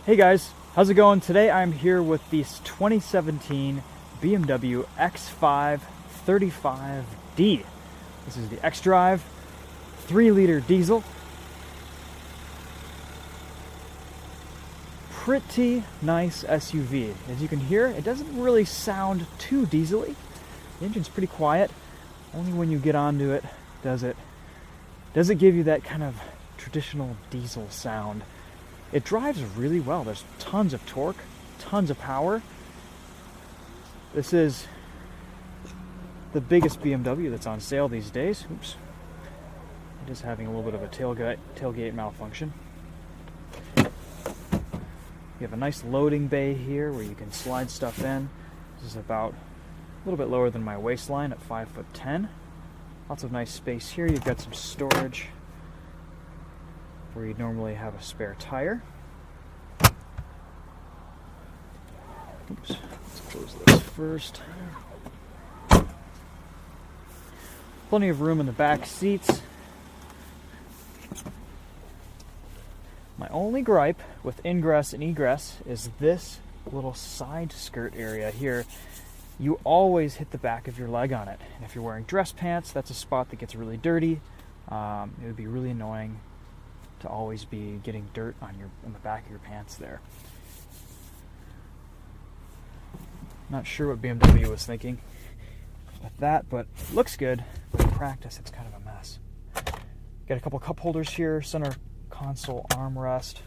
Hey guys, how's it going? Today I'm here with this 2017 BMW X5 35D. This is the xDrive 3-liter diesel. Pretty nice SUV. As you can hear, it doesn't really sound too diesel-y. The engine's pretty quiet. Only when you get onto it does it give you that kind of traditional diesel sound. It drives really well. There's tons of torque, tons of power. This is the biggest BMW that's on sale these days. Oops. It is having a little bit of a tailgate malfunction. You have a nice loading bay here where you can slide stuff in. This is about a little bit lower than my waistline at 5'10". Lots of nice space here. You've got some storage where you'd normally have a spare tire. Oops, let's close this first. Plenty of room in the back seats. My only gripe with ingress and egress is this little side skirt area here. You always hit the back of your leg on it. And if you're wearing dress pants, that's a spot that gets really dirty. It would be really annoying to always be getting dirt on the back of your pants there. Not sure what BMW was thinking with that, but looks good. But in practice, it's kind of a mess. Got a couple cup holders here, center console armrest.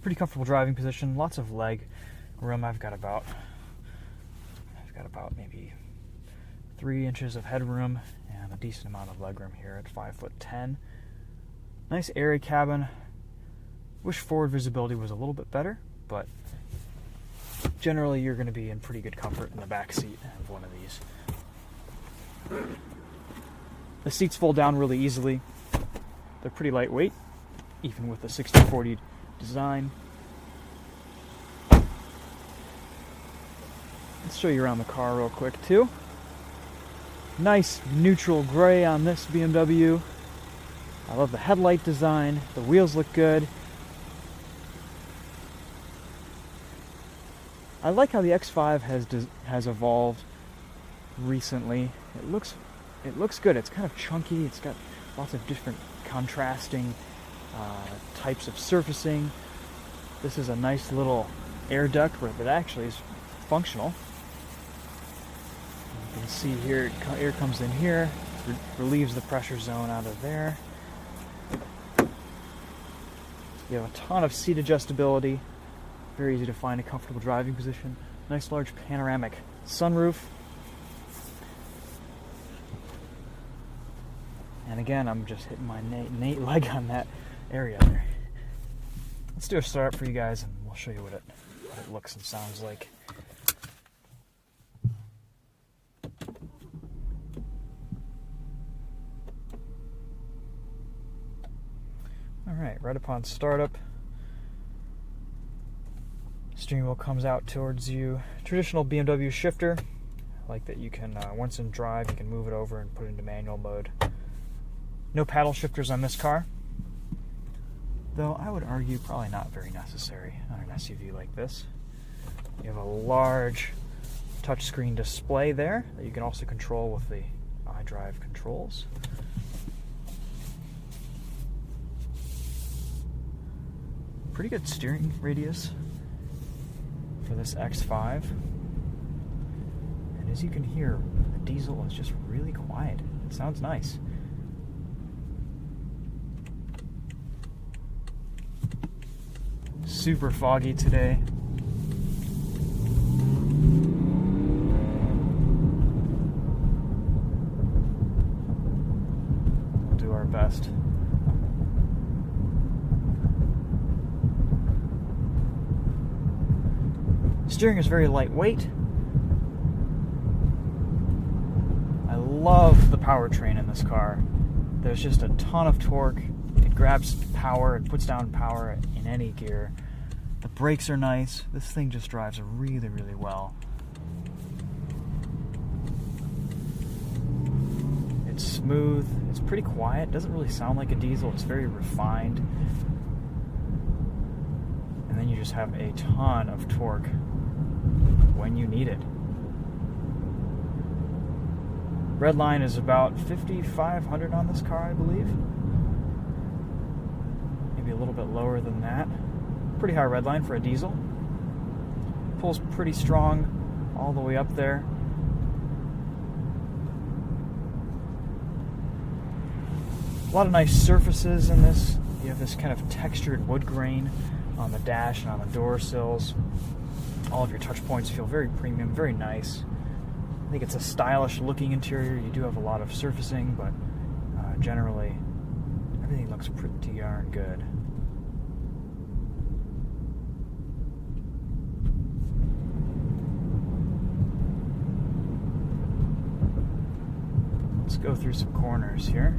Pretty comfortable driving position. Lots of leg room. I've got about maybe 3 inches of headroom and a decent amount of leg room here at 5'10". Nice airy cabin. Wish forward visibility was a little bit better, but generally you're going to be in pretty good comfort in the back seat of one of these. The seats fold down really easily. They're pretty lightweight, even with the 60/40 design. Let's show you around the car real quick too. Nice neutral gray on this BMW. I love the headlight design. The wheels look good. I like how the X5 has evolved recently. It looks good. It's kind of chunky. It's got lots of different contrasting types of surfacing. This is a nice little air duct that actually is functional. You can see here, air comes in here, relieves the pressure zone out of there. You have a ton of seat adjustability. Very easy to find a comfortable driving position. Nice large panoramic sunroof. And again, I'm just hitting my Nate leg on that area there. Let's do a start for you guys and we'll show you what it looks and sounds like. Alright, right upon startup, steering wheel comes out towards you. Traditional BMW shifter. I like that you can, once in drive, you can move it over and put it into manual mode. No paddle shifters on this car, though I would argue probably not very necessary on an SUV like this. You have a large touchscreen display there that you can also control with the iDrive controls. Pretty good steering radius for this X5. And as you can hear, the diesel is just really quiet. It sounds nice. Super foggy today. We'll do our best. Steering is very lightweight. I love the powertrain in this car. There's just a ton of torque. It grabs power, it puts down power in any gear. The brakes are nice. This thing just drives really, really well. It's smooth. It's pretty quiet. It doesn't really sound like a diesel. It's very refined. and then you just have a ton of torque when you need it. Red line is about 5,500 on this car, I believe. Maybe a little bit lower than that. Pretty high red line for a diesel. Pulls pretty strong all the way up there. A lot of nice surfaces in this. You have this kind of textured wood grain on the dash and on the door sills. All of your touch points feel very premium, very nice. I think it's a stylish looking interior. You do have a lot of surfacing, but generally everything looks pretty darn good. Let's go through some corners here.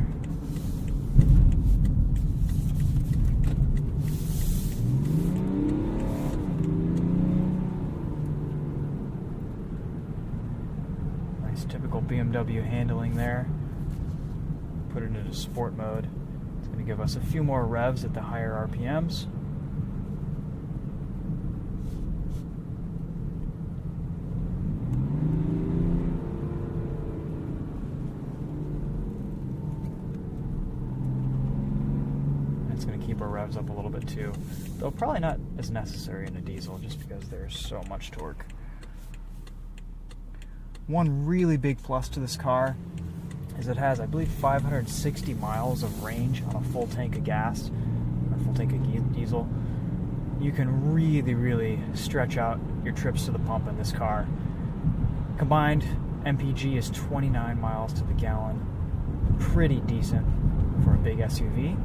Typical BMW handling there. Put it into sport mode. It's going to give us a few more revs at the higher RPMs. It's going to keep our revs up a little bit too, though probably not as necessary in a diesel just because there's so much torque. One really big plus to this car is it has, I believe, 560 miles of range on a full tank of gas, or full tank of diesel. You can really stretch out your trips to the pump in this car. Combined MPG is 29 miles to the gallon. Pretty decent for a big SUV.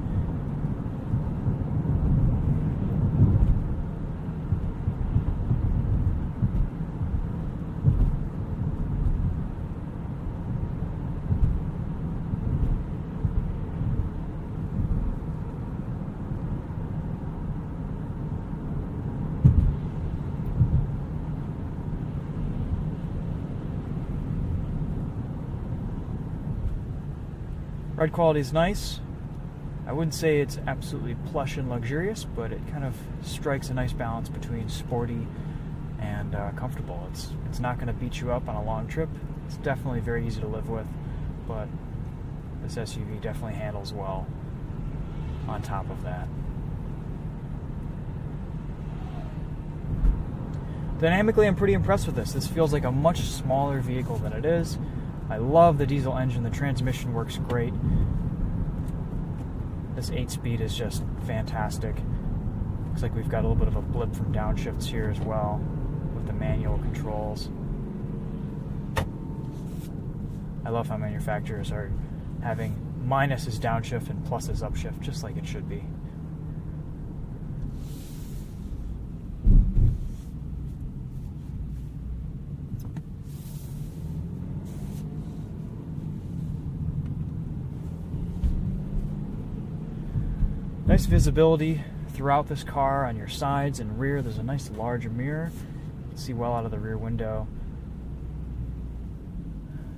Ride quality is nice. I wouldn't say it's absolutely plush and luxurious, but it kind of strikes a nice balance between sporty and comfortable. It's not going to beat you up on a long trip. It's definitely very easy to live with, but this SUV definitely handles well on top of that. Dynamically, I'm pretty impressed with this. This feels like a much smaller vehicle than it is. I love the diesel engine. The transmission works great. This 8-speed is just fantastic. Looks like we've got a little bit of a blip from downshifts here as well with the manual controls. I love how manufacturers are having minus is downshift and plus is upshift, just like it should be. Nice visibility throughout this car on your sides and rear. There's a nice large mirror. You can see well out of the rear window.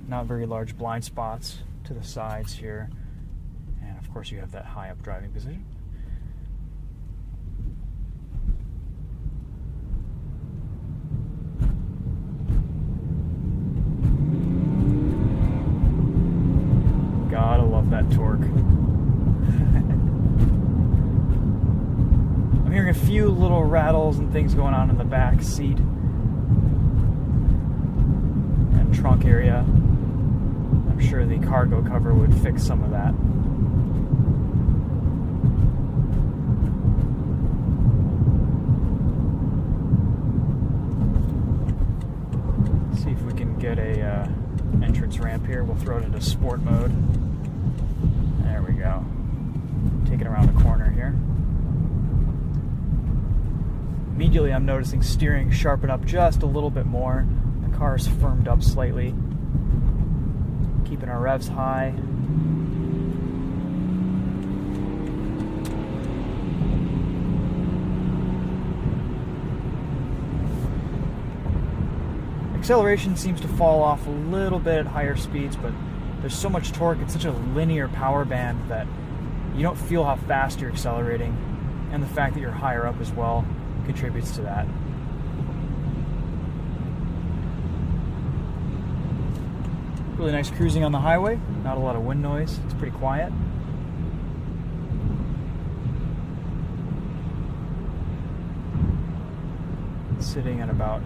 Not very large blind spots to the sides here. And of course you have that high up driving position. Gotta love that torque. I'm hearing a few little rattles and things going on in the back seat and trunk area. I'm sure the cargo cover would fix some of that. Let's see if we can get a entrance ramp here. We'll throw it into sport mode. There we go. Take it around the corner here. Immediately I'm noticing steering sharpen up just a little bit more. The car is firmed up slightly. Keeping our revs high. Acceleration seems to fall off a little bit at higher speeds, but there's so much torque, it's such a linear power band that you don't feel how fast you're accelerating, and the fact that you're higher up as well contributes to that. Really nice cruising on the highway, not a lot of wind noise, it's pretty quiet. Sitting at about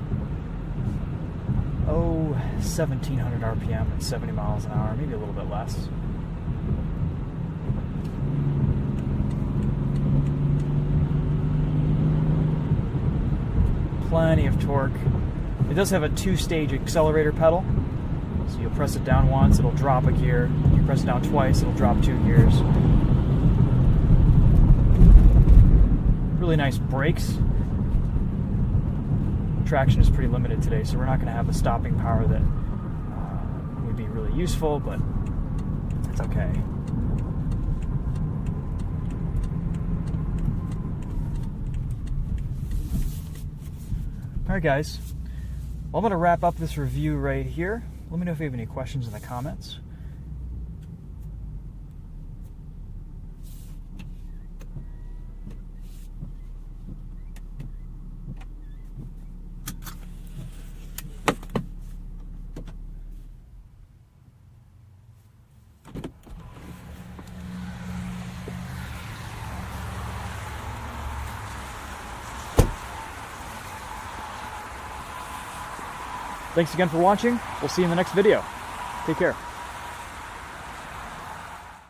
1700 RPM at 70 miles an hour, maybe a little bit less. Plenty of torque. It does have a 2-stage accelerator pedal. So you'll press it down once, it'll drop a gear. You press it down twice, it'll drop 2 gears. Really nice brakes. Traction is pretty limited today, so we're not going to have the stopping power that would be really useful, but it's okay. Alright guys, well, I'm going to wrap up this review right here. Let me know if you have any questions in the comments. Thanks again for watching. We'll see you in the next video. Take care.